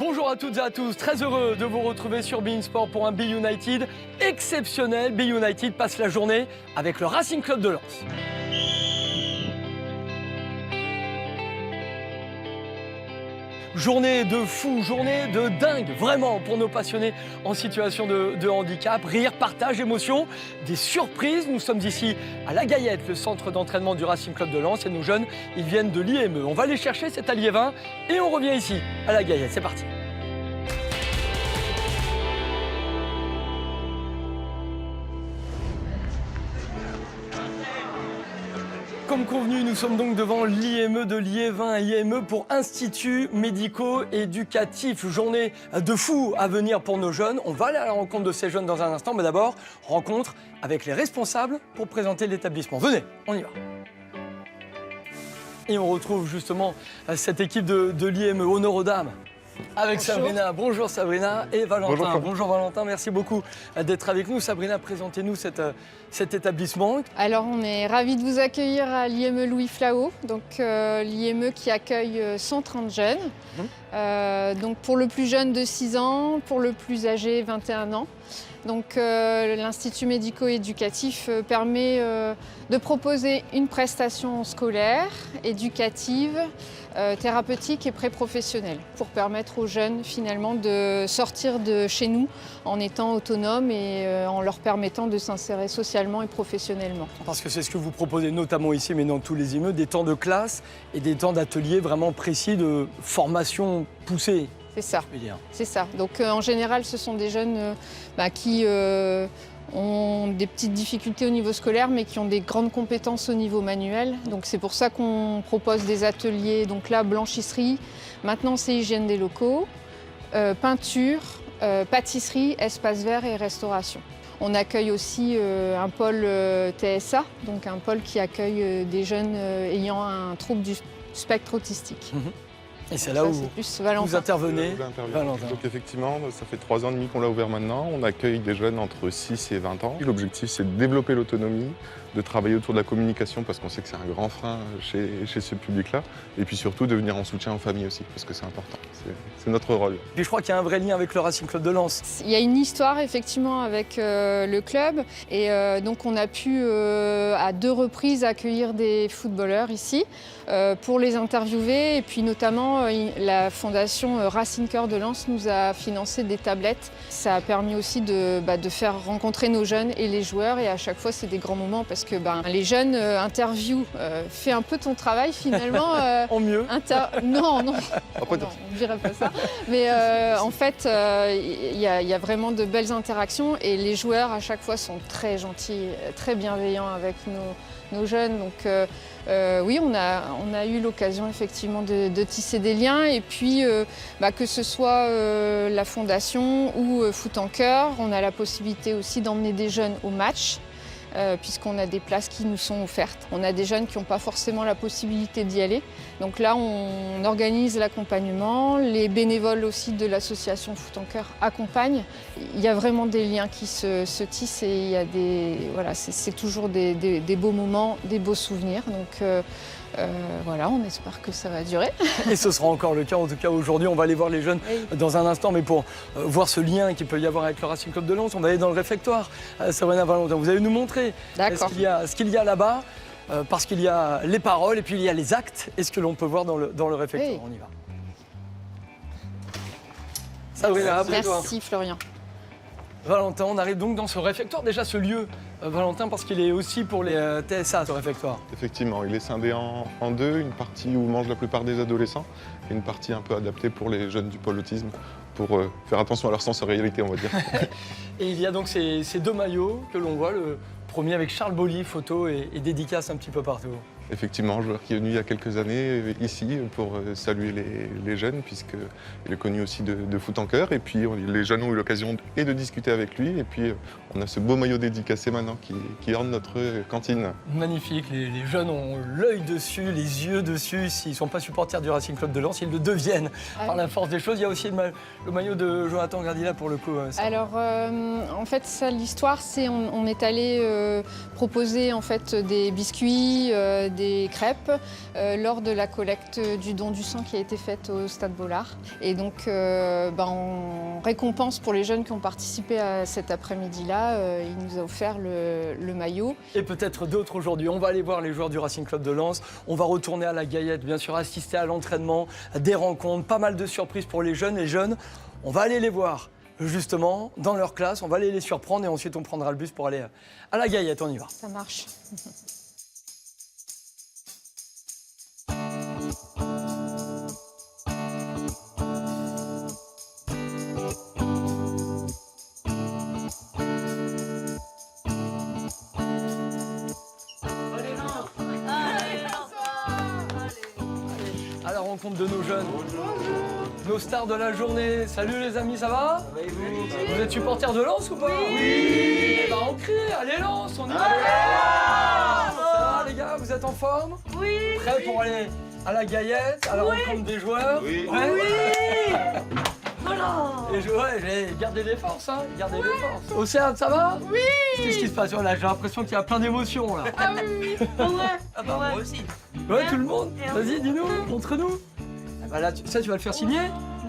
Bonjour à toutes et à tous, très heureux de vous retrouver sur beIN Sport pour un B-United exceptionnel. B-United passe la journée avec le Racing Club de Lens. Journée de fou, journée de dingue, vraiment pour nos passionnés en situation de handicap. Rire, partage, émotion, des surprises. Nous sommes ici à La Gaillette, le centre d'entraînement du Racing Club de Lens. Et nos jeunes, ils viennent de l'IME. On va aller chercher cet allié 20 et on revient ici à La Gaillette. C'est parti. Comme convenu, nous sommes donc devant l'IME de Liévin, IME pour Instituts médico-éducatifs. Journée de fou à venir pour nos jeunes. On va aller à la rencontre de ces jeunes dans un instant, mais d'abord, rencontre avec les responsables pour présenter l'établissement. Venez, on y va. Et on retrouve justement cette équipe de l'IME. Honneur aux dames. Avec bonjour. Sabrina. Bonjour Sabrina et Valentin. Bonjour Valentin, merci beaucoup d'être avec nous. Sabrina, présentez-nous cet établissement. Alors on est ravis de vous accueillir à l'IME Louis Flao, donc l'IME qui accueille 130 jeunes. Donc pour le plus jeune de 6 ans, pour le plus âgé 21 ans. Donc l'Institut médico-éducatif permet de proposer une prestation scolaire, éducative, thérapeutique et pré-professionnelle pour permettre aux jeunes finalement de sortir de chez nous en étant autonomes et en leur permettant de s'insérer socialement et professionnellement. Parce que c'est ce que vous proposez notamment ici, mais dans tous les IME, des temps de classe et des temps d'atelier vraiment précis de formation poussée. C'est ça, c'est ça. Donc en général, ce sont des jeunes qui ont des petites difficultés au niveau scolaire, mais qui ont des grandes compétences au niveau manuel. Donc c'est pour ça qu'on propose des ateliers. Donc là, blanchisserie, maintenant c'est hygiène des locaux, peinture, pâtisserie, espace vert et restauration. On accueille aussi un pôle TSA, donc un pôle qui accueille des jeunes ayant un trouble du spectre autistique. Et c'est là où vous intervenez, Valentin. Donc effectivement, ça fait 3 ans et demi qu'on l'a ouvert maintenant. On accueille des jeunes entre 6 et 20 ans. L'objectif, c'est de développer l'autonomie, de travailler autour de la communication, parce qu'on sait que c'est un grand frein chez ce public-là. Et puis surtout, de venir en soutien aux familles aussi, parce que c'est important. C'est notre rôle. Puis je crois qu'il y a un vrai lien avec le Racing Club de Lens. Il y a une histoire, effectivement, avec le club. Et donc, on a pu, à 2 reprises, accueillir des footballeurs ici pour les interviewer. Et puis, notamment, la fondation Racing Cœur de Lens nous a financé des tablettes. Ça a permis aussi de faire rencontrer nos jeunes et les joueurs. Et à chaque fois, c'est des grands moments parce que les jeunes interviewent. Fais un peu ton travail, finalement. En mieux. Non, non, on ne dirait pas ça. Mais en fait, il y a vraiment de belles interactions. Et les joueurs, à chaque fois, sont très gentils, très bienveillants avec nos jeunes. Donc oui, on a eu l'occasion effectivement de tisser des liens et puis que ce soit la fondation ou Foot en Cœur, on a la possibilité aussi d'emmener des jeunes au match. Puisqu'on a des places qui nous sont offertes. On a des jeunes qui n'ont pas forcément la possibilité d'y aller. Donc là, on organise l'accompagnement. Les bénévoles aussi de l'association Foot en Cœur accompagnent. Il y a vraiment des liens qui se tissent et il y a c'est toujours des beaux moments, des beaux souvenirs. Donc voilà, on espère que ça va durer. Et ce sera encore le cas, en tout cas aujourd'hui. On va aller voir les jeunes dans un instant, mais pour voir ce lien qu'il peut y avoir avec le Racing Club de Lens, on va aller dans le réfectoire. Sabrina, Valentin, vous allez nous montrer ce qu'il y a là-bas, parce qu'il y a les paroles et puis il y a les actes, et ce que l'on peut voir dans le réfectoire. On y va. Sabrina, après toi. Merci Florian. Valentin, on arrive donc dans ce réfectoire, déjà ce lieu, Valentin, parce qu'il est aussi pour les TSA, ce réfectoire. Effectivement, il est scindé en 2, une partie où mangent la plupart des adolescents et une partie un peu adaptée pour les jeunes du pôle autisme, pour faire attention à leur sensorialité, on va dire. Et il y a donc ces 2 maillots que l'on voit, le premier avec Charles Bolly, photo et dédicace un petit peu partout. Effectivement, joueur qui est venu il y a quelques années ici pour saluer les jeunes, puisqu'il est connu aussi de Foot en Cœur. Et puis les jeunes ont eu l'occasion de discuter avec lui. Et puis On a ce beau maillot dédicacé maintenant qui orne notre cantine. Magnifique, les jeunes ont l'œil dessus, les yeux dessus. S'ils ne sont pas supporters du Racing Club de Lens, ils le deviennent par la force des choses. Il y a aussi le maillot de Jonathan Gardila pour le coup. Alors, en fait, ça, l'histoire, c'est on est allé proposer en fait des biscuits, des crêpes lors de la collecte du don du sang qui a été faite au Stade Bollard. Et donc, en récompense pour les jeunes qui ont participé à cet après-midi-là, il nous a offert le maillot. Et peut-être d'autres aujourd'hui. On va aller voir les joueurs du Racing Club de Lens. On va retourner à la Gaillette, bien sûr, assister à l'entraînement, à des rencontres, pas mal de surprises pour les jeunes. Les jeunes, on va aller les voir justement dans leur classe. On va aller les surprendre et ensuite on prendra le bus pour aller à la Gaillette. On y va. Ça marche. À la rencontre de nos jeunes, nos stars de la journée. Salut les amis, ça va? Vous êtes supporters de Lens ou pas? Oui. Eh ben on crie, allez Lens, on y va. Ça va les gars, vous êtes en forme? Oui. Prêts pour aller à la Gaillette, à la rencontre des joueurs? Oui. Ouais. Oui. Voilà. Et j'ai gardé les forces, hein, gardez les forces. Océane, ça va? Oui. Qu'est-ce qui se passe là? J'ai l'impression qu'il y a plein d'émotions là. Ah oui, oui. Ouais. Ah bah moi aussi. Ouais, tout le monde. Vas-y, dis-nous, montre-nous. Ah bah là, ça, tu vas le faire signer?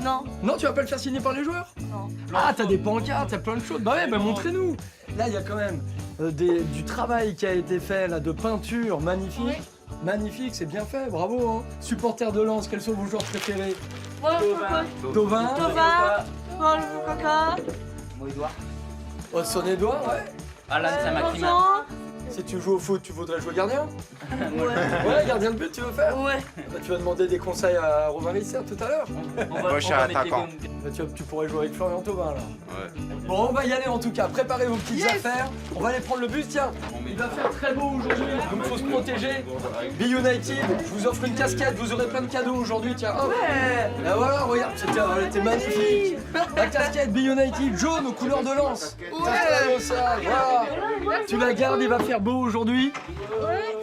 Non. Non, tu vas pas le faire signer par les joueurs? Non. Ah, t'as des pancartes, t'as plein de choses. Bah ouais, bah montrez-nous. Là, il y a quand même du travail qui a été fait, là, de peinture magnifique. Oui. Magnifique, c'est bien fait, bravo. Hein. Supporters de Lens, quels sont vos joueurs préférés? Tovin. Tovin. Paul Coca. Moi, Edouard. Oh, son Edouard, ouais. Alan Saint-Maximin. Si tu joues au foot, tu voudrais jouer gardien? Ouais. Ouais, gardien de but, tu veux faire? Ouais. Bah, tu vas demander des conseils à Romain Risser tout à l'heure. Moi, je suis attaquant. Bah, tu pourrais jouer avec Florian Thauvin, là. Ouais. Bon, on va y aller en tout cas. Préparez vos petites affaires. On va aller prendre le bus. Tiens, il va faire très beau aujourd'hui, donc il faut se protéger. Be United, je vous offre une casquette. Vous aurez plein de cadeaux aujourd'hui. Tiens, hop. Et voilà, regarde, elle était magnifique. La casquette Be United, jaune aux couleurs de Lens. Ouais. Ça, voilà. Tu la gardes, il va faire beau aujourd'hui.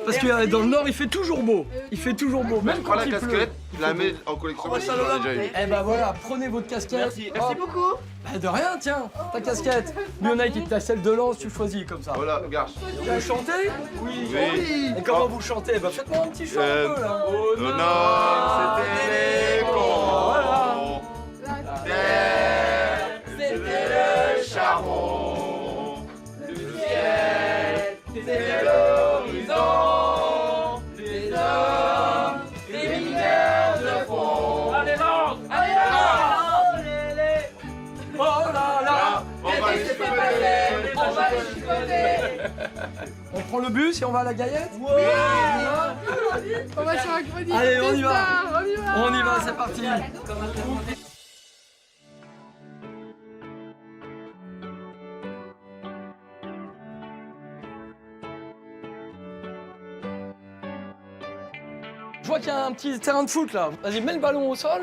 Parce que dans le Nord, il fait toujours beau. Il fait toujours beau, même quand il pleut. Je la mets en collection aussi, j'en ai déjà eu. Eh ben voilà, prenez votre casquette. Merci Hop. beaucoup. Bah, de rien, tiens, ta casquette. Be United, t'as celle de Lens, tu choisis comme ça. Voilà, regarde. Tu vas chanter? Oui. Et comment vous chantez? Bah faites-moi un petit chant un peu là. Oh non, c'était les cons. Voilà. C'était le charbon. Le ciel, c'était l'horizon. Les hommes, les mineurs de fond. Allez Lens! Allez là. Oh là là! On va les chicoter. On va les chicoter. On prend le bus et on va à la Gaillette? Oui. On va sur un chronique. Allez, on y va! On y va. On y va, c'est parti! Je vois qu'il y a un petit terrain de foot là. Vas-y, mets le ballon au sol.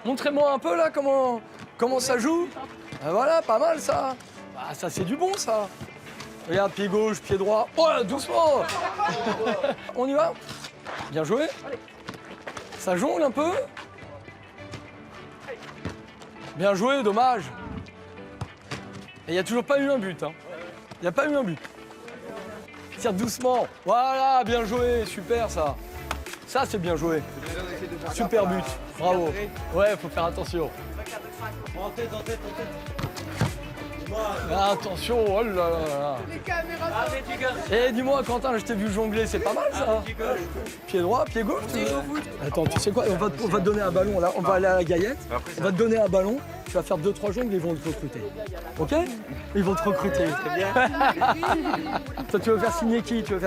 Montrez-moi un peu là comment ça joue. Ah, voilà, pas mal ça. Ah, ça c'est du bon ça. Regarde, pied gauche, pied droit. Oh, doucement. On y va? Bien joué. Ça jongle un peu. Bien joué, dommage. Et il n'y a toujours pas eu un but. Hein. Il n'y a pas eu un but. Tire doucement. Voilà, bien joué, super ça. Ça, c'est bien joué. Super but. Bravo. Ouais, faut faire attention. En tête. Ah, attention, oh là là là. Les caméras. Eh, dis-moi, Quentin, je t'ai vu jongler, c'est pas mal ça. Pied droit, pied gauche, tu veux? Attends, tu sais quoi? On va te donner un ballon là. On va aller à la Gaillette. On va te donner un ballon. Tu vas faire 2-3 jongles et ils vont te recruter. Ok? Ils vont te recruter. Très bien. Toi, tu veux faire signer qui? Tovin,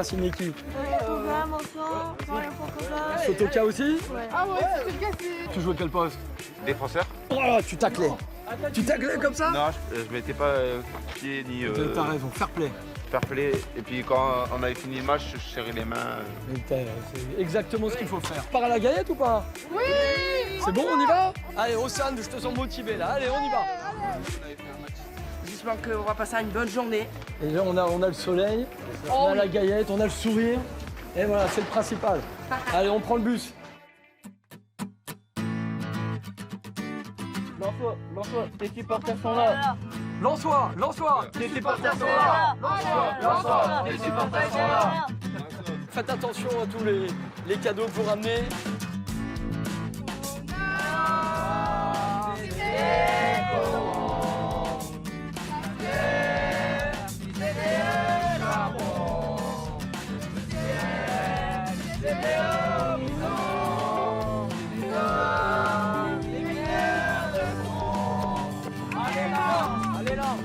Manson, Florian Coca. Sotoka aussi? Ah ouais, c'est le gars, c'est... Tu jouais quel poste? Défenseur? Oh là, tu taclais. Tu taclais comme ça? Non, je mettais pas pied ni T'as raison, fair play. fair play. Et puis quand on avait fini le match, je serrais les mains. Mais c'est exactement ce qu'il faut faire. Part à la Gaillette ou pas? Oui. C'est bon, on y va? Allez, Océane, je te sens motivé là. Allez, on y va. J'espère qu'on va passer une bonne journée. Et là, on a le soleil, on a la gaillette, on a le sourire. Et voilà, c'est le principal. Allez, on prend le bus. Lance-toi, tes supporters sont là. Lance-toi, lance-toi. Tes supporters sont là. Lance-toi, tes supporters sont là. Faites attention à tous les cadeaux que vous ramenez. Allez, lance.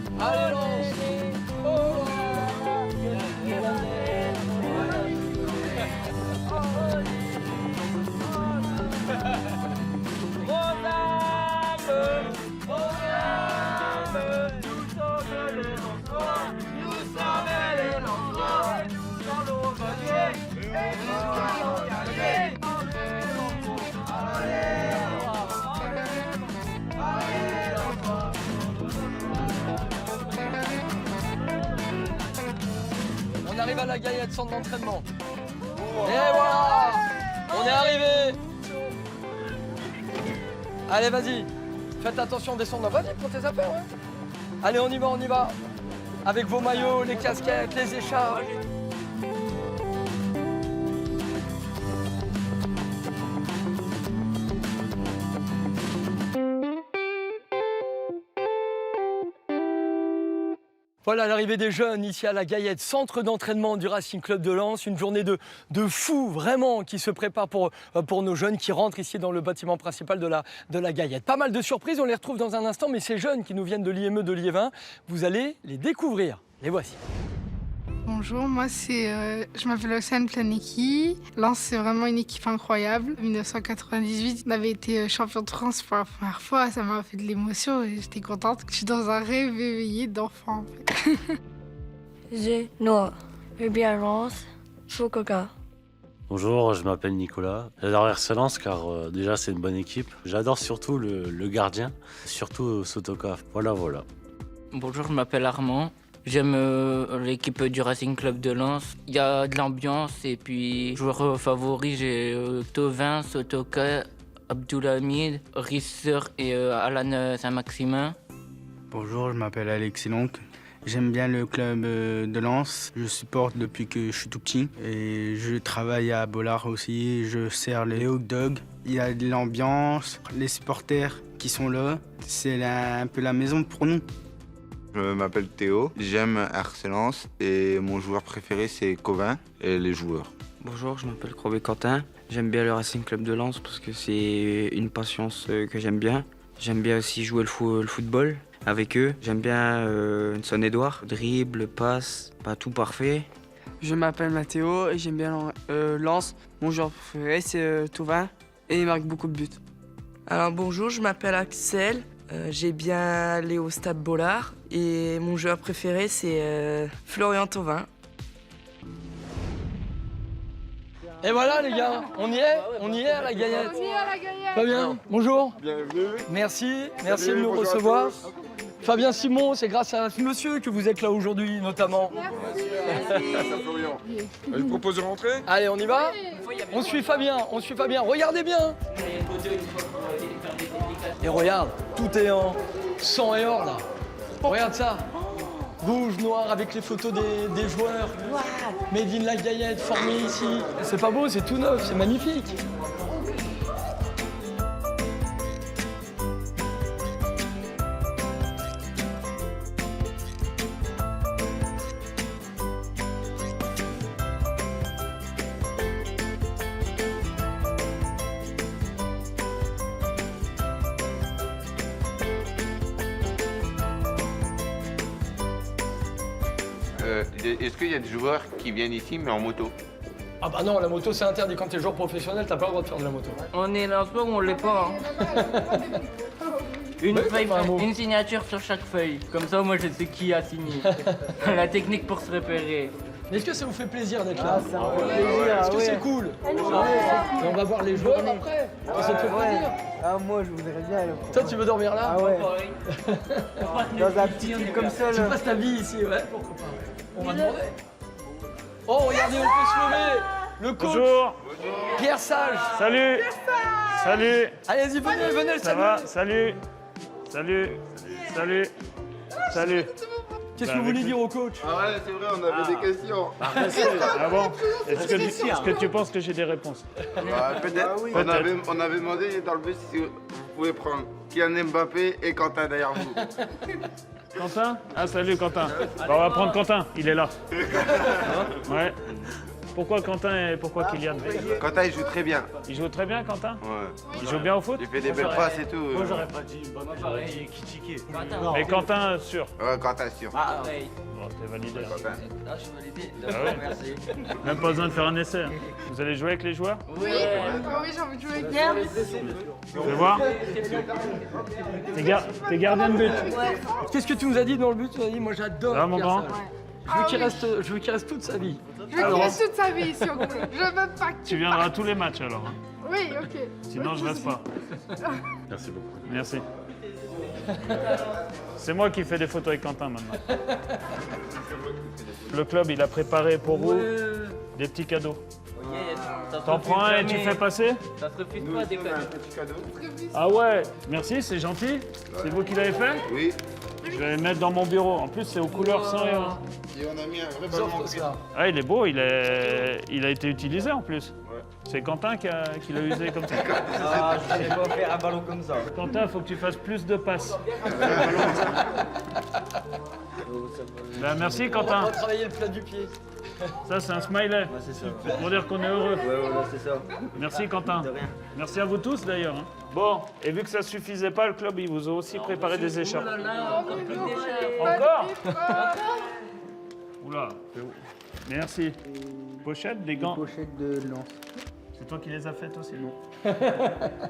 On arrive à la Gaillette, centre d'entraînement. Et voilà, on est arrivé. Allez, vas-y. Faites attention, descendre. Vas-y, prends tes affaires. Ouais. Allez, on y va, on y va. Avec vos maillots, les casquettes, les écharpes. Voilà l'arrivée des jeunes ici à la Gaillette, centre d'entraînement du Racing Club de Lens. Une journée de fou, vraiment, qui se prépare pour nos jeunes qui rentrent ici dans le bâtiment principal de la Gaillette. Pas mal de surprises, on les retrouve dans un instant, mais ces jeunes qui nous viennent de l'IME de Liévin, vous allez les découvrir. Les voici. Bonjour, moi je m'appelle Océane Planecki. Lens, c'est vraiment une équipe incroyable. En 1998, on avait été champion de France pour la première fois. Ça m'a fait de l'émotion et j'étais contente. Je suis dans un rêve éveillé d'enfant. En fait. J'ai Noah, bien Lens, Fukuoka. Bonjour, je m'appelle Nicolas. J'adore RC Lens car déjà c'est une bonne équipe. J'adore surtout le gardien, surtout Sotoka. Voilà. Bonjour, je m'appelle Armand. J'aime l'équipe du Racing Club de Lens. Il y a de l'ambiance et puis joueurs favoris, j'ai Tovin, Sotoka, Abdulhamid, Risser et Alan Saint-Maximin. Bonjour, je m'appelle Alexis Lonc. J'aime bien le club de Lens. Je supporte depuis que je suis tout petit. Et je travaille à Bollard aussi. Je sers les hot dogs. Il y a de l'ambiance, les supporters qui sont là. C'est un peu la maison pour nous. Je m'appelle Théo, j'aime RC Lens et mon joueur préféré c'est Covin et les joueurs. Bonjour, je m'appelle Crobé Quentin. J'aime bien le Racing Club de Lens parce que c'est une passion que j'aime bien. J'aime bien aussi jouer le football avec eux. J'aime bien Son-Edouard, dribble, passe, pas tout parfait. Je m'appelle Mathéo et j'aime bien Lens. Mon joueur préféré c'est Tovin et il marque beaucoup de buts. Alors bonjour, je m'appelle Axel. J'ai bien allé au stade Bollard et mon joueur préféré c'est Florian Thauvin. Et voilà les gars, on y est à la Gaillette. Fabien, bonjour. Bienvenue. Merci de nous recevoir. Fabien Simon, c'est grâce à ce monsieur que vous êtes là aujourd'hui notamment. Florian. Je propose de rentrer. Allez, on y va. On suit Fabien. Regardez bien. Et regarde, tout est en sang et or là. Regarde ça. Rouge, noir avec les photos des joueurs. Made in la Gaillette, formé ici. C'est pas beau, c'est tout neuf, c'est magnifique. Est-ce qu'il y a des joueurs qui viennent ici mais en moto? Ah bah non, la moto c'est interdit. Quand t'es joueur professionnel, t'as pas le droit de faire de la moto. On est là ou on l'est pas. Une signature sur chaque feuille. Comme ça, moi je sais qui a signé. La technique pour se repérer. Mais est-ce que ça vous fait plaisir d'être là? Ça me fait plaisir. Est-ce que c'est cool? Et on va voir les joueurs après. Ça te fait plaisir? Ah, moi, je voudrais bien. Toi, tu veux dormir là? Ah ouais. Dans un petit truc comme ça. Tu passes ta vie ici, ouais, pourquoi pas. On va demander. Oh, regardez, on peut se lever. Le coach. Bonjour. Pierre Sage. Salut. Salut. Allez-y, venez le Ça va? saluer. Salut. Qu'est-ce que vous voulez dire au coach? Ah ouais, c'est vrai, on avait des questions. Ah bon? Est-ce que tu penses que j'ai des réponses? Peut-être. On avait demandé dans le bus si vous pouvez prendre Kylian Mbappé et Quentin derrière vous. Quentin? Ah, salut Quentin. On va prendre Quentin, il est là. Ouais. Pourquoi Quentin et pourquoi Kylian? Quentin, il joue très bien. Il joue très bien, Quentin? Ouais. Il joue bien au foot? Il fait des belles passes et tout. Moi, j'aurais pas dit bonne pareil, critiqué. Mais Quentin, sûr. Ouais, Quentin, sûr. Ah, ouais. Bon, t'es validé. Quentin. Ah, je suis validé. Ah ouais? Merci. Même pas besoin de faire un essai. Hein. Vous allez jouer avec les joueurs? Oui, j'ai envie de jouer avec Pierre. Je vais voir. T'es gardien de but. Qu'est-ce que tu nous as dit dans le but? Tu nous as dit, moi j'adore Ça va, mon Pierre grand? Sage. Je veux qu'il reste toute sa vie. Je veux qu'il reste toute sa vie ici. Je veux pas que Tu viendras à tous les matchs alors. Hein. Oui, ok. Sinon, je reste pas. Merci beaucoup. Merci. C'est moi qui fais des photos avec Quentin maintenant. Le club, il a préparé pour vous des petits cadeaux. T'en prends un et tu fais passer? Ça se refuse pas des cadeaux. Ah ouais, merci, c'est gentil. C'est vous qui l'avez fait? Oui. Je vais le mettre dans mon bureau. En plus, c'est aux couleurs sans rien. Et on a mis un vrai ballon. Ah, il est beau, il a été utilisé en plus. C'est Quentin qui l'a usé comme ça. Ah, je sais pas faire un ballon comme ça. Quentin, il faut que tu fasses plus de passes. Ben, merci On Quentin. va travailler le plat du pied. Ça, c'est un smiley. C'est ça. Pour dire qu'on est heureux. Ouais, c'est ça. Merci Quentin. De rien. Merci à vous tous d'ailleurs. Hein. Bon, et vu que ça suffisait pas, le club, il vous a aussi préparé des écharpes. Oh là là, encore plus d'échelles. Encore? Oula. Merci. Pochette, des gants. Pochette de lance. C'est toi qui les as faites aussi? Non.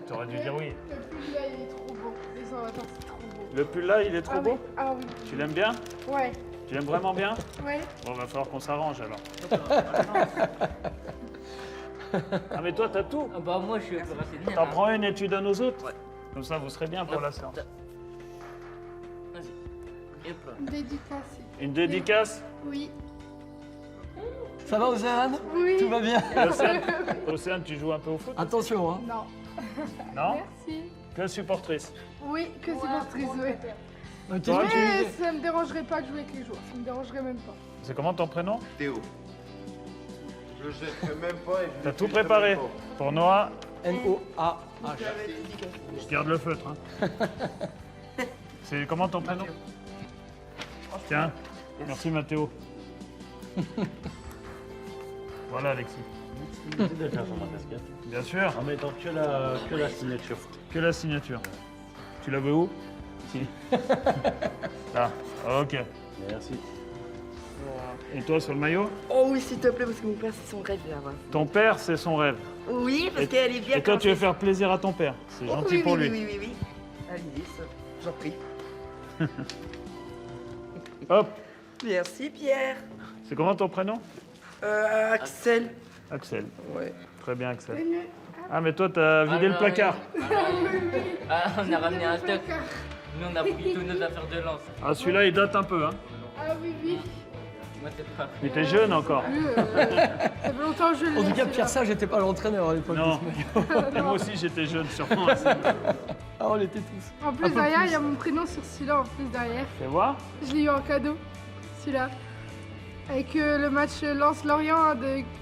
T'aurais dû dire oui. Le pull là, il est trop beau. Les attends, c'est trop beau. Le pull là, il est trop beau? Ah oui. Tu l'aimes bien? Ouais. Tu l'aimes vraiment bien? Ouais. Bon, va falloir qu'on s'arrange alors. Ah mais toi, t'as tout? Ah bah moi je suis opérationnel. T'en prends une et tu donnes aux autres? Comme ça, vous serez bien pour la séance. Vas-y. Hop là. Dédicacé. Une dédicace? Oui. Ça va, Océane? Oui. Tout va bien? Océane, tu joues un peu au foot? Attention, hein. Non. Non? Merci. Que supportrice? Oui, que supportrice, oui. Toi, Mais ça me dérangerait pas de jouer avec les joueurs. Ça me dérangerait même pas. C'est comment ton prénom? Théo. Je le jetterai même pas. T'as tout préparé pour Noah? N-O-A-H. Je garde le feutre. Hein. C'est comment ton prénom? Tiens, merci Mathéo. Voilà Alexis. Merci de faire ma casquette. Bien sûr. En mettant que la signature. Que la signature. Tu la veux où? Si. Là, ok. Merci. Et toi sur le maillot? Oh oui, s'il te plaît, parce que mon père, c'est son rêve là-bas. Ton père, c'est son rêve. Oui, parce qu'elle est bien. Et toi, quand tu veux c'est- faire plaisir à ton père. C'est gentil oui, pour oui, lui. Oui, oui, oui, oui. Allez, ça, j'en prie. Hop. Merci, Pierre. C'est comment ton prénom? Axel. Axel. Ouais. Très bien, Axel. Ah, mais toi, t'as vidé le placard. Ah, on a ramené un stock. Nous, on a pris toutes nos affaires de lance. Ah, celui-là, il date un peu, hein. Ah oui, oui. Moi, c'est pas. Mais t'es jeune encore. Ça fait longtemps que je l'ai. En tout cas, Pierre Sage n'était pas l'entraîneur à l'époque. Non. Et moi aussi, j'étais jeune, sûrement. Ah, on l'était tous. En Un plus, peu derrière, plus. il y a mon prénom sur celui-là, en plus, derrière. Fais voir. Je l'ai eu en cadeau, celui-là. Avec le match Lens-Lorient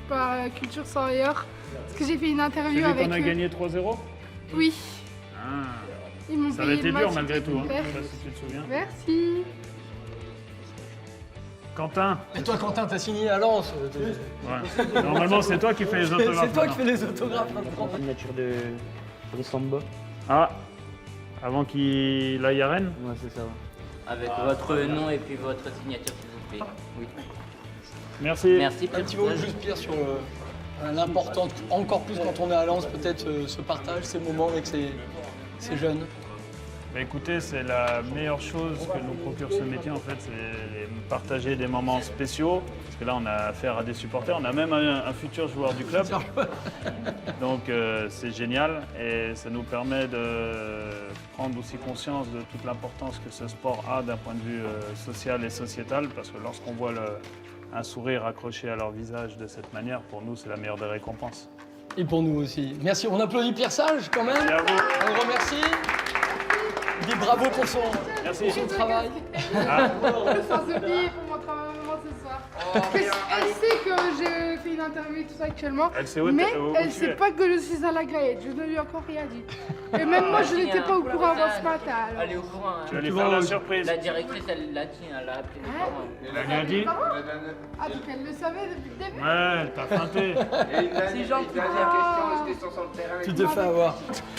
par Culture Sorior. Parce que j'ai fait une interview Celui avec qu'on a eux. gagné 3-0? Oui. Ah. Ils m'ont Ça a payé été le dur match malgré tout, hein. super. Je sais pas si tu te souviens. Merci. Quentin. Et toi, Quentin, t'as signé à Lens. Ouais. Normalement, c'est toi qui fais les autographes. C'est toi qui maintenant. fais les autographes maintenant. Signature de Samba. Ah. Avant qu'il aille à Rennes? Ouais, c'est ça. Avec votre nom et puis votre signature, s'il vous plaît. Oui. Merci. Merci, Un petit mot juste, Pierre, sur l'important, encore plus quand on est à Lens, peut-être ce partage, ces moments avec ces jeunes. Bah écoutez, c'est la meilleure chose que nous procure ce métier en fait, c'est partager des moments spéciaux que là, on a affaire à des supporters. On a même un futur joueur du club. Donc, c'est génial et ça nous permet de prendre aussi conscience de toute l'importance que ce sport a d'un point de vue social et sociétal. Parce que lorsqu'on voit un sourire accroché à leur visage de cette manière, pour nous, c'est la meilleure des récompenses. Et pour nous aussi. Merci. On applaudit Pierre Sage quand même. Merci à vous. On le remercie. Il dit bravo pour son travail. Sans oublier pour mon travail ce soir. Elle sait que je fais une interview et tout ça actuellement. Elle sait où mais où elle tu sait es. pas que je suis à la Gaillette. Je ne lui ai encore rien dit. Et même moi, je n'étais pas au courant avant ce matin. alors. Elle est au courant. Tu vas lui faire la surprise. La directrice, elle l'a dit, elle a appelé les parents. Elle lui a dit? Ah, donc elle le savait depuis le début. Ouais, t'as feinté. C'est gentil. Dernière question, est-ce qu'ils sont sur le terrain? Tu t'es fait avoir.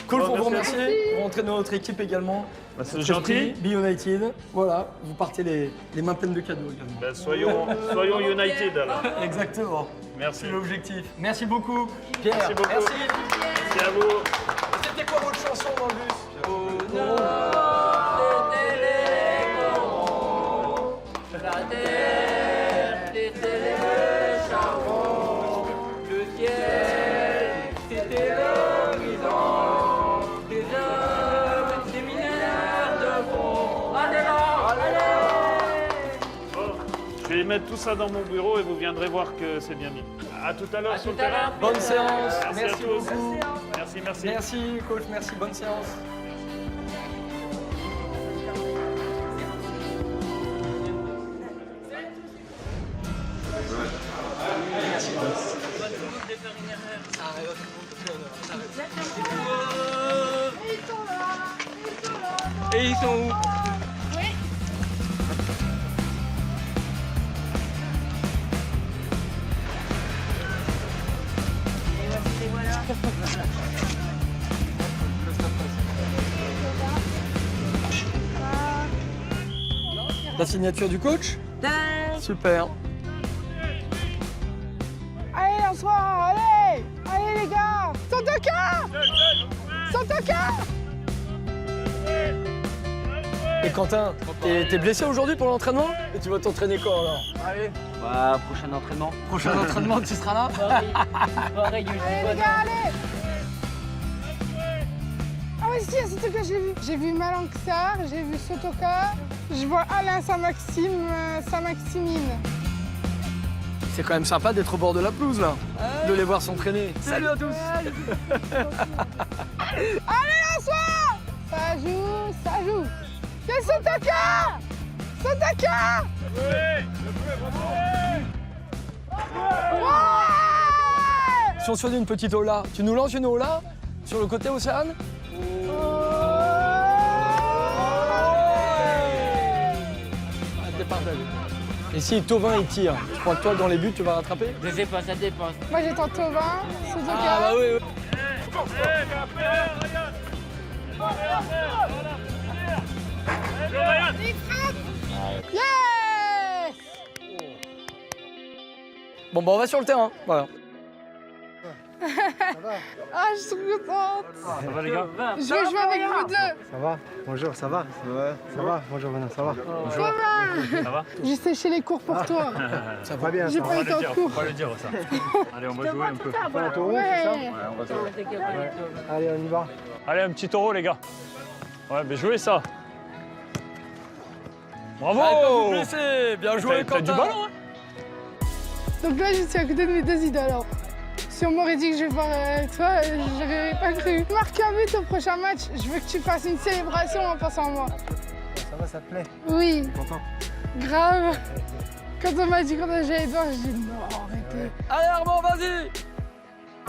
Cool, pour vous merci. remercier. Vous rentrez dans notre équipe également. Bah, c'est Notre gentil. esprit, Be United. Voilà, vous partez les mains pleines de cadeaux également. Ben, soyons United alors. Exactement. Merci. C'est l'objectif. Merci beaucoup, Pierre. Merci beaucoup. Merci. Merci à vous. C'était quoi votre chanson dans le bus? La terre, c'était le charbon. Le ciel, c'était l'horizon. Des hommes, des mineurs de fond. Allez là, allez! Bon, je vais mettre tout ça dans mon bureau et vous viendrez voir que c'est bien mis. À tout à l'heure sur le tout à terrain. l'heure. Bonne séance. Merci à tous. beaucoup. Merci, merci. Merci, coach. Merci. Bonne séance. Et ils sont où? La signature du coach? Super. Allez, un soir, allez! Allez, les gars! Santoka! Santoka! Et Quentin, t'es blessé aujourd'hui pour l'entraînement? Et tu vas t'entraîner quand alors? Allez. Bah, prochain entraînement. Prochain entraînement, tu seras là? Pareil, Allez, les gars, allez! Ah oui, si, Sotoka, je l'ai vu. J'ai vu Malanxar, j'ai vu Sotoka. Je vois Alain Saint-Maxime, Saint-Maximine. C'est quand même sympa d'être au bord de la pelouse là, de les voir s'entraîner. Salut à tous. Allez, un soir! Ça joue, ça joue. C'est Sotoka! Sotoka! Ouais! Si on se faisait une petite hola, tu nous lances une hola sur le côté Océane? T'es partagé. Et si Tovin il tire, tu crois que toi dans les buts tu vas rattraper? Je sais pas, ça dépend. Moi j'ai tenté au 20, Sotoka. Ah bah oui, oui. Yes! Bon bah on va sur le terrain, voilà. Ah, je suis contente. Ça va les gars? Je veux jouer avec vous deux. Ça va? Bonjour, ça va? Ça va? Bonjour Vanna, ça va? Bonjour. Ça va? J'ai séché les cours pour toi. Ça va bien, J'ai ça pas va? été en cours. Faut pas le dire ça. Allez, on va jouer un peu. On fait un taureau, Ouais. c'est ça? Ouais, on va jouer. Allez, on y va. Allez, un petit taureau les gars. Ouais, mais jouez ça. Bravo! Allez, pas vous blesser, bien joué T'as du Quentin. ballon, hein? Donc là, je suis à côté de mes deux idoles. Si on m'aurait dit que je vais voir toi, j'aurais pas cru. Marque un but au prochain match. Je veux que tu fasses une célébration en pensant à moi. Ça va, ça te plaît? Oui, Content? grave. Quand on m'a dit qu'on avait Edouard, j'ai dit non, arrêtez. Allez Armand, vas-y.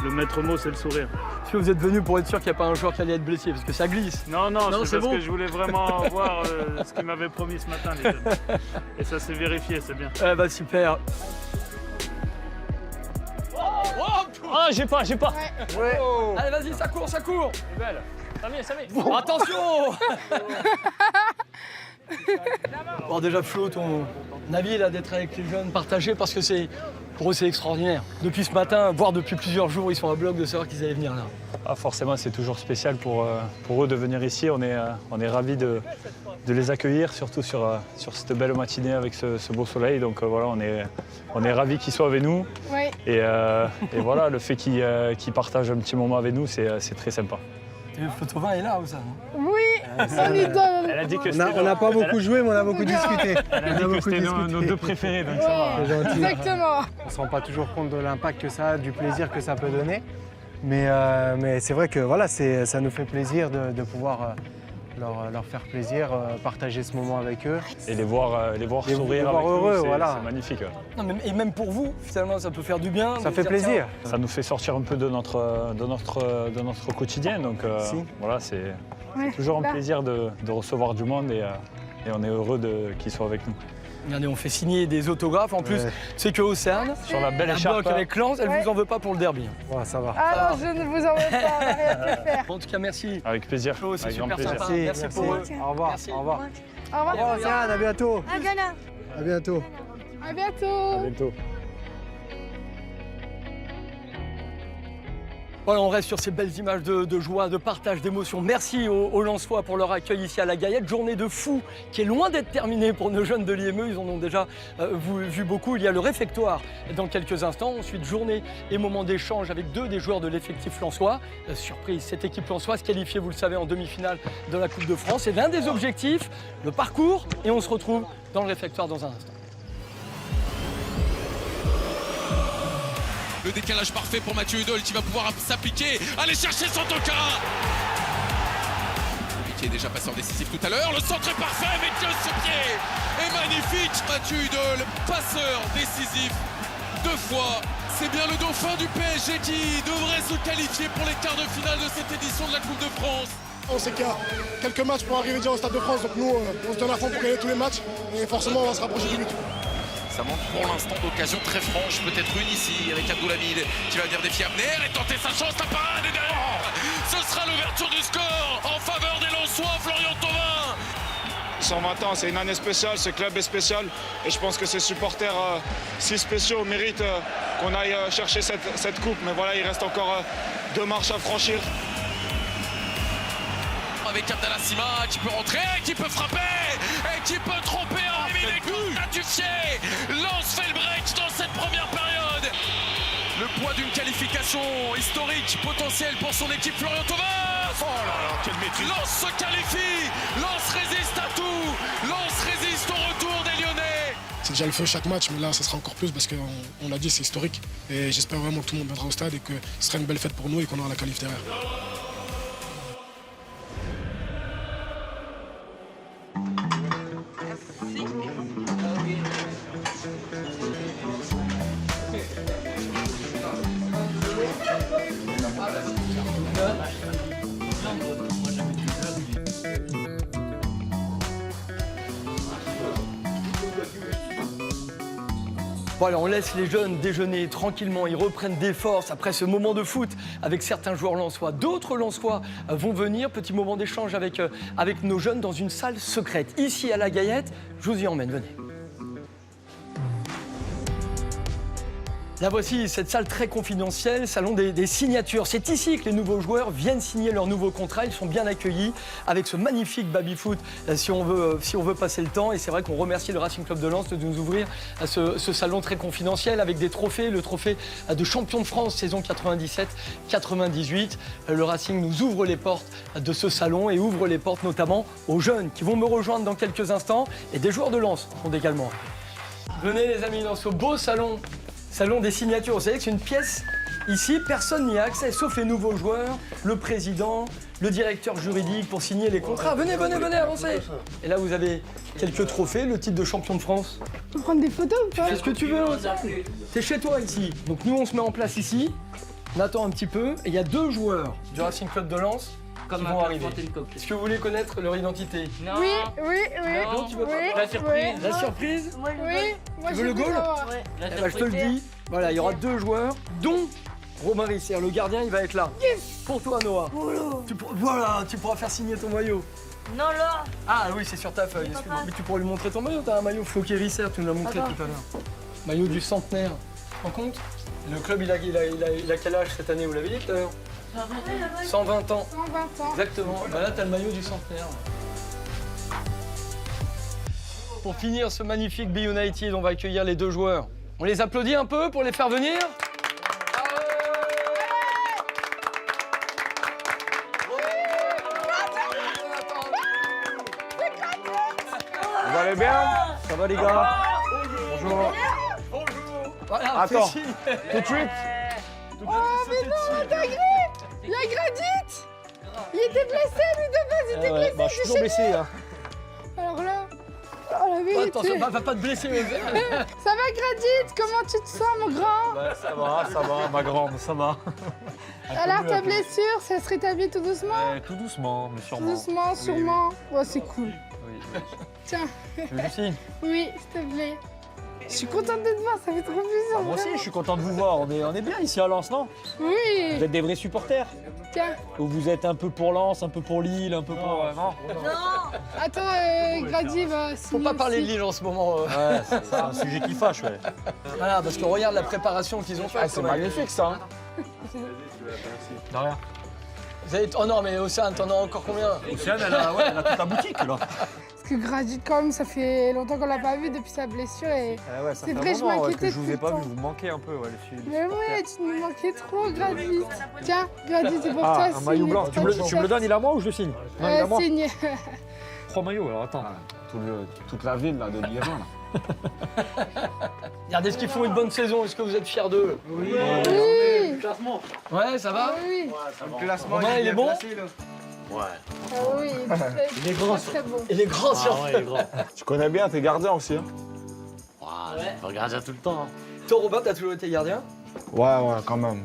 Le maître mot, c'est le sourire. Est-ce que vous êtes venu pour être sûr qu'il n'y a pas un joueur qui allait être blessé? Parce que ça glisse. Non, Non, c'est c'est parce bon. que je voulais vraiment voir ce qu'il m'avait promis ce matin, les jeunes. Et ça s'est vérifié, c'est bien. Eh bah super. Ah, j'ai pas. Ouais. Allez vas-y, ça court, ça court. C'est belle. Ça met. Attention. Bon, déjà Flo, ton avis là d'être avec les jeunes, partagé, parce que pour eux c'est extraordinaire. Depuis ce matin, voire depuis plusieurs jours, ils sont à bloc de savoir qu'ils allaient venir là. Ah, forcément, c'est toujours spécial pour eux de venir ici. On est ravis de les accueillir, surtout sur cette belle matinée avec ce beau soleil. Donc voilà, on est ravis qu'ils soient avec nous. Oui. Et voilà, le fait qu'ils partagent un petit moment avec nous, c'est très sympa. Photovin est là ou ça? Oui, on y donne. Elle a dit que On n'a pas beaucoup joué, mais on a beaucoup discuté. Elle a dit que c'était nos deux préférés, donc ça va. C'est gentil. Exactement. On ne se rend pas toujours compte de l'impact que ça a, du plaisir que ça peut donner. Mais c'est vrai que voilà, ça nous fait plaisir de pouvoir leur faire plaisir, partager ce moment avec eux. Et les voir sourire, les voir heureux, c'est magnifique. Non, et même pour vous, finalement, ça peut faire du bien. Ça fait plaisir. Ça nous fait sortir un peu de notre quotidien. Donc voilà, c'est toujours un plaisir de recevoir du monde et on est heureux qu'ils soient avec nous. Regardez, on fait signer des autographes. En plus, c'est que Océane, sur la belle écharpe avec Lens, elle vous en veut pas pour le derby. Ouais, ça va. Ah non, je ne vous en veux pas, on n'a rien pu faire. En tout cas, merci. Avec plaisir. Flo, c'est avec super grand plaisir. sympa. Merci pour eux. Au revoir. Merci. Au revoir. Au revoir. Au revoir, Océane, à bientôt. À bientôt. À bientôt. À bientôt. À bientôt. Voilà, on reste sur ces belles images de joie, de partage, d'émotion. Merci aux Lensois pour leur accueil ici à la Gaillette. Journée de fou qui est loin d'être terminée pour nos jeunes de l'IME. Ils en ont déjà vu beaucoup. Il y a le réfectoire dans quelques instants. Ensuite, journée et moment d'échange avec deux des joueurs de l'effectif lensois. Surprise, cette équipe lensoise qualifiée, vous le savez, en demi-finale de la Coupe de France. Et l'un des objectifs, le parcours. Et on se retrouve dans le réfectoire dans un instant. Le décalage parfait pour Mathieu Hudol qui va pouvoir s'appliquer, aller chercher son Toka. Qui est déjà passeur décisif tout à l'heure, le centre est parfait, mais que ce pied est magnifique. Mathieu Hudol, passeur décisif 2 fois. C'est bien le dauphin du PSG qui devrait se qualifier pour les quarts de finale de cette édition de la Coupe de France. On sait qu'il y a quelques matchs pour arriver déjà au Stade de France, donc nous on se donne à fond pour gagner tous les matchs et forcément on va se rapprocher du but. Ça montre pour l'instant d'occasion très franche, peut-être une ici avec Abdoulhamid qui va venir défier Abner et tenter sa chance, la parade et derrière, ce sera l'ouverture du score en faveur des Lensois, Florian Thauvin. 120 ans, c'est une année spéciale, ce club est spécial et je pense que ces supporters si spéciaux méritent qu'on aille chercher cette coupe, mais voilà, il reste encore 2 marches à franchir. Avec Abdallah Sima qui peut rentrer, qui peut frapper et qui peut tromper un des coups gratifiés. Lens fait le break dans cette première période. Le poids d'une qualification historique potentielle pour son équipe Florian Thauvin. Oh là là, quelle maîtrise. Lens se qualifie, Lens résiste à tout, Lens résiste au retour des Lyonnais. C'est déjà le feu chaque match, mais là ça sera encore plus parce qu'on l'a dit, c'est historique. Et j'espère vraiment que tout le monde viendra au stade et que ce sera une belle fête pour nous et qu'on aura la qualif derrière. Voilà, on laisse les jeunes déjeuner tranquillement, ils reprennent des forces après ce moment de foot avec certains joueurs lensois. D'autres lensois vont venir, petit moment d'échange avec nos jeunes dans une salle secrète. Ici à la Gaillette, je vous y emmène, venez. La voici, cette salle très confidentielle, salon des signatures. C'est ici que les nouveaux joueurs viennent signer leur nouveau contrat. Ils sont bien accueillis avec ce magnifique baby-foot si on veut passer le temps. Et c'est vrai qu'on remercie le Racing Club de Lens de nous ouvrir ce salon très confidentiel avec des trophées. Le trophée de champion de France saison 97-98. Le Racing nous ouvre les portes de ce salon et ouvre les portes notamment aux jeunes qui vont me rejoindre dans quelques instants. Et des joueurs de Lens sont également. Venez les amis dans ce beau salon des signatures. Vous savez que c'est une pièce, ici, personne n'y a accès, sauf les nouveaux joueurs, le président, le directeur juridique pour signer les contrats. Venez, avancez. Et là, vous avez quelques trophées, le titre de champion de France. Tu peux prendre des photos ou pas? Fais ce que tu veux. C'est chez toi ici. Donc nous, on se met en place ici. On attend un petit peu. Et il y a 2 joueurs du Racing Club de Lens qui vont arriver. Est-ce que vous voulez connaître leur identité? Non. Oui. Non, tu veux pas? La surprise. La surprise? Oui. Tu veux le goal? Eh ben, je te le dis. Voilà, il y aura 2 joueurs, dont Romain Risser, le gardien, il va être là. Yes. Pour toi, Noah. Voilà. Tu pourras faire signer ton maillot. Non, là. Ah oui, c'est sur ta feuille, excuse-moi. Mais tu pourrais lui montrer ton maillot, t'as un maillot Floquet Risser, tu nous l'as montré Attends. tout à l'heure. Maillot du centenaire. Tu te rends compte? Le club, il a quel âge cette année, vous l'avez dit tout à l'heure? 120 ans. 120 ans. Exactement. Bah là, t'as le maillot du centenaire. Pour finir ce magnifique Be United, on va accueillir les deux joueurs. On les applaudit un peu pour les faire venir. Vous allez bien? Ça va les gars? Bonjour. Voilà, attends, fais signe. tout de suite. Oh, mais non, t'as gré. Il y a Gradit. Il était blessé, lui, de base, il était blessé. Bah, je suis toujours blessé. Hein. Alors là, oh la vérité. Attention, va pas te blesser. Ça va, Gradit? Comment tu te sens, mon grand? Bah, ça va, ma grande, ça va. Alors, ta blessure, ça se rétablit tout doucement? Tout doucement, mais Tout sûrement. doucement, sûrement. Ouais, c'est cool. Oui. Tiens. Tu veux du signe? Oui, s'il te plaît. Je suis contente de te voir, ça fait trop plaisir. Moi aussi, vraiment. je suis content de vous voir. On est bien ici à Lens, non? Oui. Vous êtes des vrais supporters? Tiens. Ou vous êtes un peu pour Lens, un peu pour Lille, un peu pour... non? Attends, Grady va Faut pas parler de Lille en ce moment. Ouais, c'est un sujet qui fâche, ouais. Voilà, parce qu'on regarde la préparation qu'ils ont faite. Ah, c'est magnifique, ça. De rien. Vous avez... Oh non, mais Océane, t'en as encore combien? Océane, elle a toute la boutique, là. Parce que Grady, quand même, ça fait longtemps qu'on l'a pas vu depuis sa blessure et Ouais, ça c'est fait vrai, un je moment, m'inquiétais que je vous ai tout le pas vu, temps. vous me manquez un peu, ouais, les Mais ouais, tu nous manquais trop, Grady. Tiens, Grady, c'est pour Ah, toi. un signe, maillot blanc. Tu me le donnes, il est à moi ou je le signe? Non, il est à moi. Signe. 3 maillots, alors attends. Toute la ville là, de Liégeon. Regardez ce qu'ils font une bonne saison, est-ce que vous êtes fiers d'eux? Oui. Oui. Classement. Ouais, ça va? Oui. Le classement, Romain, il est bon? Ouais. Ah oui, Il est grand. très bon. Il est grand sur Ah ouais, il est grand. Tu connais bien tes gardiens aussi, hein? Je regarde ça tout le temps. Toi, Robin, t'as toujours été gardien? Ouais, quand même.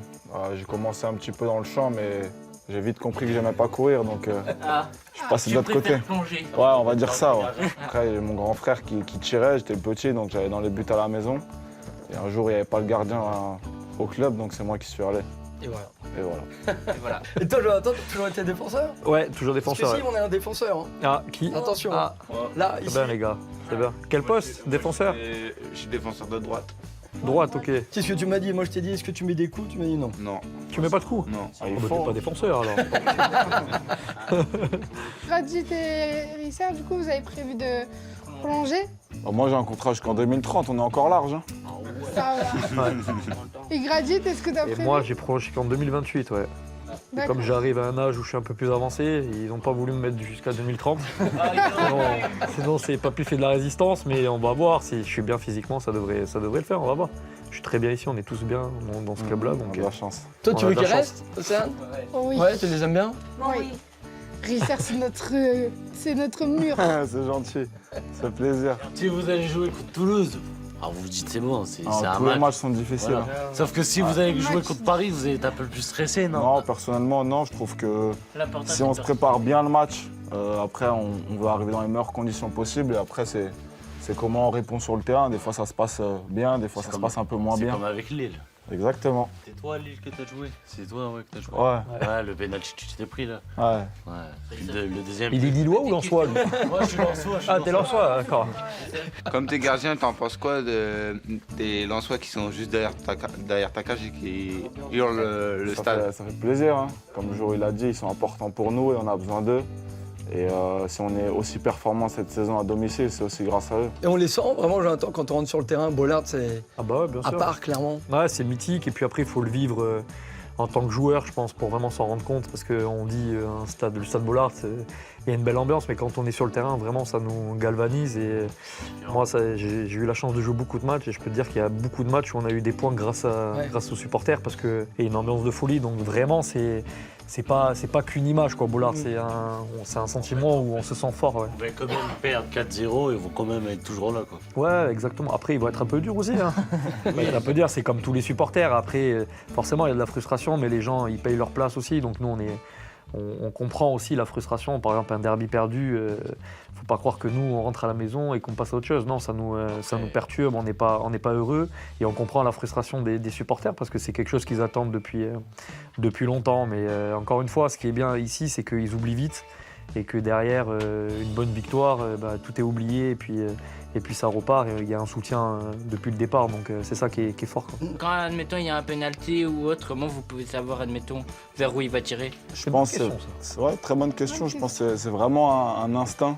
J'ai commencé un petit peu dans le champ, mais j'ai vite compris que j'aimais pas courir, donc je suis passé de l'autre côté. Plonger. Ouais, on va dire ça, ouais. Après, j'ai mon grand frère qui tirait, j'étais petit, donc j'allais dans les buts à la maison. Et un jour, il n'y avait pas le gardien au club, donc c'est moi qui suis allé. Et voilà. Et voilà. Et toi, Jonathan, t'as toujours été défenseur? Ouais, toujours défenseur. Parce que si, on est un défenseur. Hein. Ah, qui? Attention. Ah. Là, C'est ici. bien, les gars. C'est bien. Quel poste? Défenseur? Je suis défenseur de droite. Droite, ok. Qu'est-ce que tu m'as dit? Moi, je t'ai dit, est-ce que tu mets des coups? Tu m'as dit non. Non. Tu mets pas de coups? Non. Ah, il faut pas défenseur, alors. Grady et Richard, du coup, vous avez prévu de prolonger? Moi, j'ai un contrat jusqu'en 2030, on est encore large. Hein. Ça va. Ouais. Et Grady, est-ce que t'as Et prévu? moi, j'ai prolongé qu'en 2028, ouais. Et D'accord. comme j'arrive à un âge où je suis un peu plus avancé, ils n'ont pas voulu me mettre jusqu'à 2030. Sinon, c'est pas plus fait de la résistance, mais on va voir. Si je suis bien physiquement, ça devrait le faire, on va voir. Je suis très bien ici, on est tous bien dans ce club-là. Donc, On a de la chance. Toi, tu on a veux de la qu'il chance. reste, Océane? Oh oui. Ouais, tu les aimes bien? Oui. Richard, c'est notre mur. C'est gentil, ça fait plaisir. Si vous allez jouer contre Toulouse, vous vous dites c'est bon, c'est un Tous les match. matchs sont difficiles. Voilà. Hein. Sauf que si vous allez jouer contre Paris, vous êtes un peu plus stressé, non? Non, personnellement, non. Je trouve que si on se prépare bien le match, après, on va arriver dans les meilleures conditions possibles. Et après, c'est comment on répond sur le terrain. Des fois, ça se passe bien, des fois, ça se passe un peu moins bien. C'est comme avec Lille. Exactement. C'est toi, Lille, que t'as joué? C'est toi, ouais, que t'as joué? Ouais. Ouais, le penalty que tu t'es pris, là. Ouais. Le deuxième. Il est lillois ou lensois, lui? Moi, je suis lensois. Ah, t'es lensois, d'accord. Comme t'es gardien, t'en penses quoi des Lensois qui sont juste derrière ta cage et qui hurlent le stade? Ça fait plaisir. Hein. Comme Jo il a dit, ils sont importants pour nous et on a besoin d'eux. Et si on est aussi performant cette saison à domicile, c'est aussi grâce à eux. Et on les sent vraiment, Jonathan, quand on rentre sur le terrain. Bollard, c'est bien à sûr. part, clairement. Ouais, c'est mythique. Et puis après, il faut le vivre en tant que joueur, je pense, pour vraiment s'en rendre compte. Parce qu'on dit le stade Bollard, il y a une belle ambiance, mais quand on est sur le terrain, vraiment, ça nous galvanise. Et moi, j'ai eu la chance de jouer beaucoup de matchs. Et je peux te dire qu'il y a beaucoup de matchs où on a eu des points grâce aux supporters, parce qu'il y a une ambiance de folie. Donc vraiment, c'est pas qu'une image, quoi, Bollard. C'est un sentiment où on se sent fort. Ouais. On va quand même perdre 4-0 et ils vont quand même être toujours là, quoi. Ouais, exactement. Après, ils vont être un peu durs aussi. Hein. Ils vont être un peu durs, c'est comme tous les supporters. Après, forcément, il y a de la frustration, mais les gens, ils payent leur place aussi. Donc nous, on comprend aussi la frustration. Par exemple, un derby perdu, faut pas croire que nous, on rentre à la maison et qu'on passe à autre chose. Non, ça nous perturbe, on n'est pas heureux. Et on comprend la frustration des supporters parce que c'est quelque chose qu'ils attendent depuis longtemps. Mais encore une fois, ce qui est bien ici, c'est qu'ils oublient vite. et que derrière une bonne victoire, tout est oublié et puis ça repart. Il y a un soutien depuis le départ, donc c'est ça qui est fort, quoi. Quand, admettons, il y a un penalty ou autre, comment vous pouvez savoir, admettons, vers où il va tirer? Je pense que c'est ouais, très bonne question. Je pense que c'est vraiment un instinct.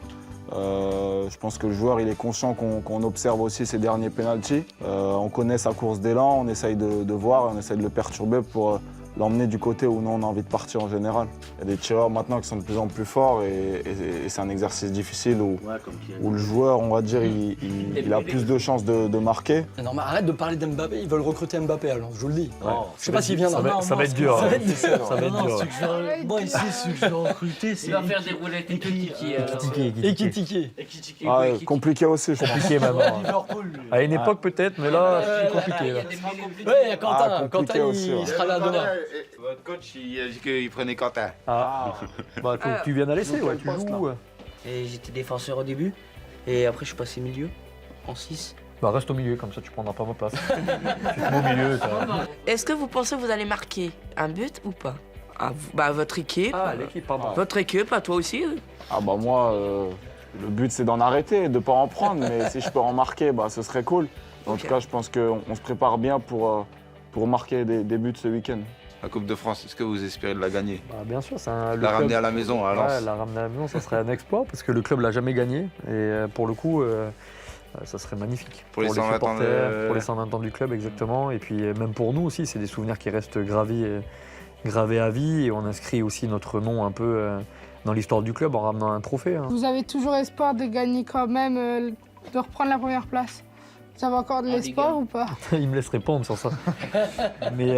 Je pense que le joueur il est conscient qu'on observe aussi ses derniers pénaltys. On connaît sa course d'élan, on essaye de voir, on essaye de le perturber pour l'emmener du côté où nous on a envie de partir en général. Il y a des tireurs maintenant qui sont de plus en plus forts et c'est un exercice difficile où le joueur, on va dire, il a plus de chances de marquer. Non mais arrête de parler d'Mbappé, ils veulent recruter Mbappé alors, je vous le dis. Ouais. Je sais pas s'il viendra. Ça va être dur. Ça va être dur. Moi ici, ce que je dois recruter, c'est... Il va faire des roulettes et Ekitike. Compliqué aussi, je pense. Compliqué maintenant. À une époque peut-être, mais là, c'est compliqué. Là. Ouais, Quentin aussi, il sera là demain. Votre coach, il a dit qu'il prenait Quentin. Faut que tu viennes à l'essai, ouais, tu joues. Et j'étais défenseur au début, et après je suis passé milieu, en 6. Reste au milieu, comme ça tu prendras pas ma place. Tu te mets au milieu. Est-ce que vous pensez que vous allez marquer un but ou pas? Votre équipe. L'équipe, pardon. Votre équipe, à toi aussi? Moi, le but c'est d'en arrêter, de ne pas en prendre, mais si je peux en marquer, ce serait cool. En tout cas, je pense qu'on se prépare bien pour marquer des buts ce week-end. La Coupe de France, est-ce que vous espérez de la gagner? Bien sûr, ramener à la maison, à Lens. Ouais, la ramener à la maison, ça serait un exploit parce que le club l'a jamais gagné et pour le coup, ça serait magnifique. Pour les 120 ans pour les 120 ans du club, exactement. Et puis même pour nous aussi, c'est des souvenirs qui restent gravés à vie et on inscrit aussi notre nom un peu dans l'histoire du club en ramenant un trophée. Vous avez toujours espoir de gagner quand même, de reprendre la première place? Vous avez encore de l'espoir ou pas? Il me laisse répondre sur ça. Mais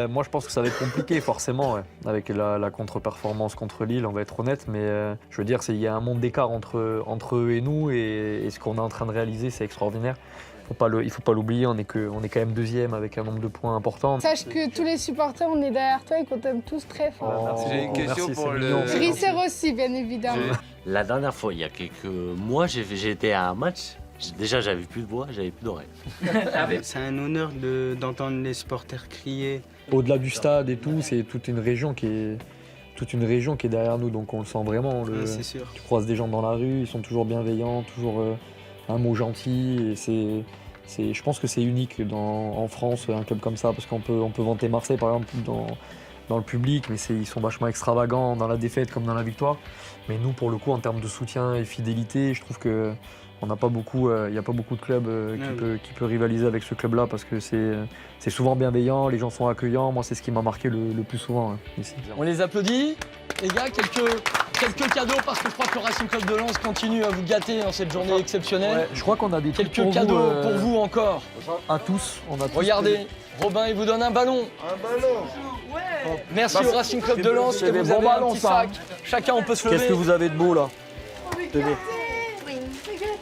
moi, je pense que ça va être compliqué, forcément, ouais. Avec la contre-performance contre Lille, on va être honnête. Mais je veux dire, il y a un monde d'écart entre eux et nous. Et ce qu'on est en train de réaliser, c'est extraordinaire. Il ne faut pas l'oublier, on est quand même deuxième avec un nombre de points important. Sache que tous les supporters, on est derrière toi et qu'on t'aime tous très fort. J'ai une question pour le... Grisser aussi, bien évidemment. La dernière fois, il y a quelques mois, j'ai été à un match. Déjà, j'avais plus de voix, j'avais plus d'oreilles. C'est un honneur d'entendre les supporters crier. Au-delà du stade et tout, c'est toute une région qui est derrière nous, donc on le sent vraiment. C'est sûr. Tu croises des gens dans la rue, ils sont toujours bienveillants, toujours un mot gentil. Et je pense que c'est unique en France, un club comme ça, parce qu'on peut vanter Marseille par exemple dans le public, mais ils sont vachement extravagants dans la défaite comme dans la victoire. Mais nous, pour le coup, en termes de soutien et fidélité, je trouve que il n'y a pas beaucoup de clubs qui peut rivaliser avec ce club-là parce que c'est souvent bienveillant, les gens sont accueillants. Moi, c'est ce qui m'a marqué le plus souvent ici. On les applaudit. Les gars, quelques cadeaux parce que je crois que le Racing Club de Lens continue à vous gâter dans cette journée exceptionnelle. Ouais, je crois qu'on a des quelques cadeaux pour vous encore. À tous. Regardez, Robin, il vous donne un ballon. Un ballon. Ouais. Merci au Racing Club de Lens. C'est des vous bons avez ballons, un petit ça. sac. Chacun, on peut se lever. Qu'est-ce que vous avez de beau là?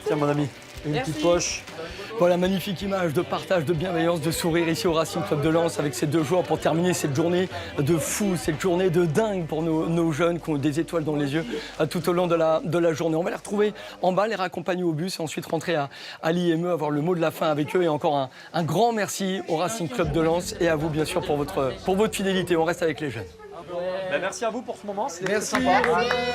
Tiens mon ami, une petite poche. Voilà, magnifique image de partage, de bienveillance, de sourire ici au Racing Club de Lens avec ces deux joueurs pour terminer cette journée de fou, cette journée de dingue pour nos jeunes qui ont des étoiles dans les yeux tout au long de la journée. On va les retrouver en bas, les raccompagner au bus et ensuite rentrer à l'IME, avoir le mot de la fin avec eux. Et encore un grand merci au Racing Club de Lens et à vous bien sûr pour votre fidélité. On reste avec les jeunes. Merci à vous pour ce moment. Merci. Sympa.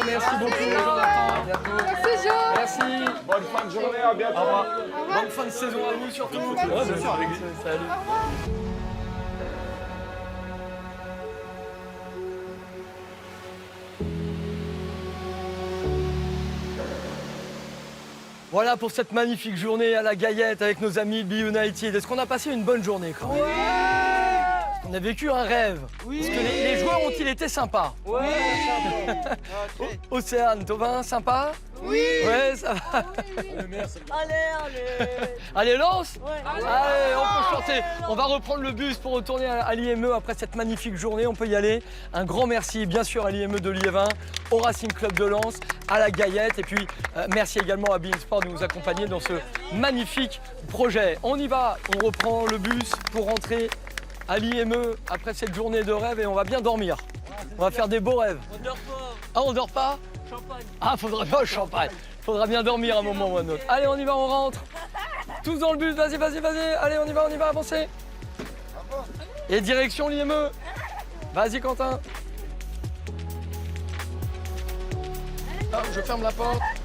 Merci beaucoup, Jonathan. Merci, Jo. Merci. Bonne fin de journée, à bientôt. Au revoir. Bonne fin de saison à vous surtout. Ouais, bien sûr. Salut. Voilà pour cette magnifique journée à la Gaillette avec nos amis de B-United. Est-ce qu'on a passé une bonne journée quand même? On a vécu un rêve. Oui. Parce que les joueurs ont-ils été sympas? Oui. Océane, Thauvin, sympa? Oui. Ouais, ça va. Allez, Lens. Ouais. Allez, on peut chanter. On va reprendre le bus pour retourner à l'IME après cette magnifique journée. On peut y aller. Un grand merci, bien sûr, à l'IME de Liévin, au Racing Club de Lens, à la Gaillette. Et puis, merci également à beIN Sport de nous accompagner dans ce magnifique projet. On y va. On reprend le bus pour rentrer à l'IME après cette journée de rêve et on va bien dormir. On va faire des beaux rêves. On dort pas. Ah, on dort pas? Champagne. Ah, faudra pas champagne. Faudra bien dormir un moment ou un autre. Allez, on y va, on rentre. Tous dans le bus, vas-y. Allez, on y va, avancez. Et direction l'IME. Vas-y, Quentin. Hop, je ferme la porte.